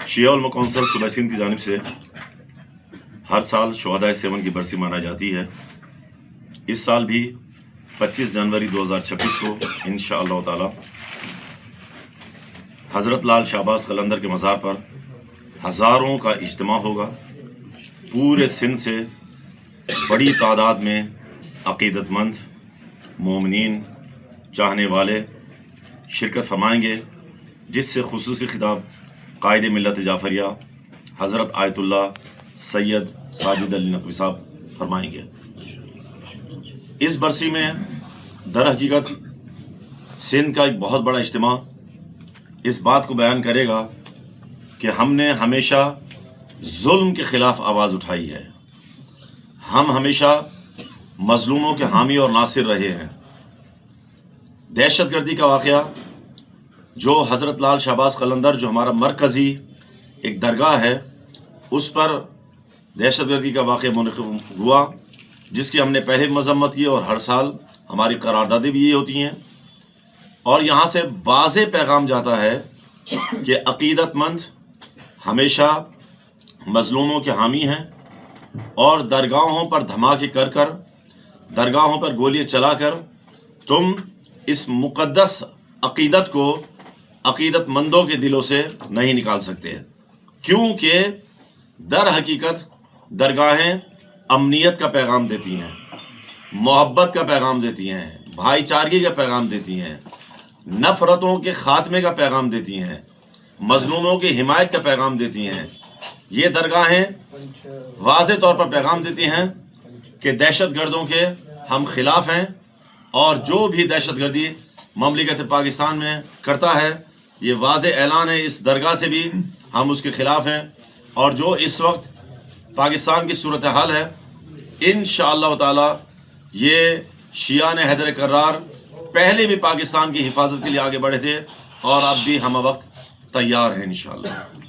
शिया उलमा कौंसिल सूबा सिंध की जानिब से हर साल शुहदाए सेवन की बरसी मनाई जाती है। इस साल भी 25 जनवरी 2026 को इंशाअल्लाह ताला हज़रत लाल शाहबाज कलंदर के मज़ार पर हज़ारों का इज्तिमा होगा। पूरे सिंध से बड़ी तादाद में अक़ीदतमंद मोमिनीन चाहने वाले शिरकत फरमाएंगे, जिससे खुसूसी खिताब कायदे मिल्लत जाफरिया हज़रत आयतुल्लाह सैयद साजिद अली नकवी साहब फरमाएंगे। इस बरसी में दर हकीकत सिंध का एक बहुत बड़ा इज्तिमा इस बात को बयान करेगा कि हमने हमेशा जुल्म के ख़िलाफ़ आवाज़ उठाई है। हम हमेशा मज़लूमों के हामी और नासिर रहे हैं। दहशतगर्दी का वाक़या जो हज़रत लाल शाहबाज कलंदर, जो हमारा मरकज़ी एक दरगाह है, उस पर दहशतगर्दी का वाक़या मुनक़िद हुआ, जिसकी हमने पहले मज़म्मत की और हर साल हमारी करारदादें भी ये होती हैं। और यहाँ से वाज़ेह पैगाम जाता है कि अक़ीदतमंद हमेशा मज़लूमों के हामी हैं और दरगाहों पर धमाके कर कर, दरगाहों पर गोलियाँ चलाकर तुम इस मुक़द्दस अक़ीदत को अक़ीदतमंदों के दिलों से नहीं निकाल सकते, क्योंकि दर हकीकत दरगाहें अमनीयत का पैगाम देती हैं, मोहब्बत का पैगाम देती हैं, भाईचारगी का पैगाम देती हैं, नफ़रतों के ख़ात्मे का पैगाम देती हैं, मज़लूमों की हिमायत का पैगाम देती हैं। ये दरगाहें वाज़ेह तौर पर पैगाम देती हैं कि दहशतगर्दों के हम खिलाफ़ हैं और जो भी दहशतगर्दी ममलिकत पाकिस्तान में करता है, ये वाज़ेह ऐलान है इस दरगाह से भी हम उसके ख़िलाफ़ हैं। और जो इस वक्त पाकिस्तान की सूरत हाल है, इंशाअल्लाह ताला ये शियाने हैदर करार पहले भी पाकिस्तान की हिफाजत के लिए आगे बढ़े थे और अब भी हम वक्त तैयार हैं इंशाअल्लाह।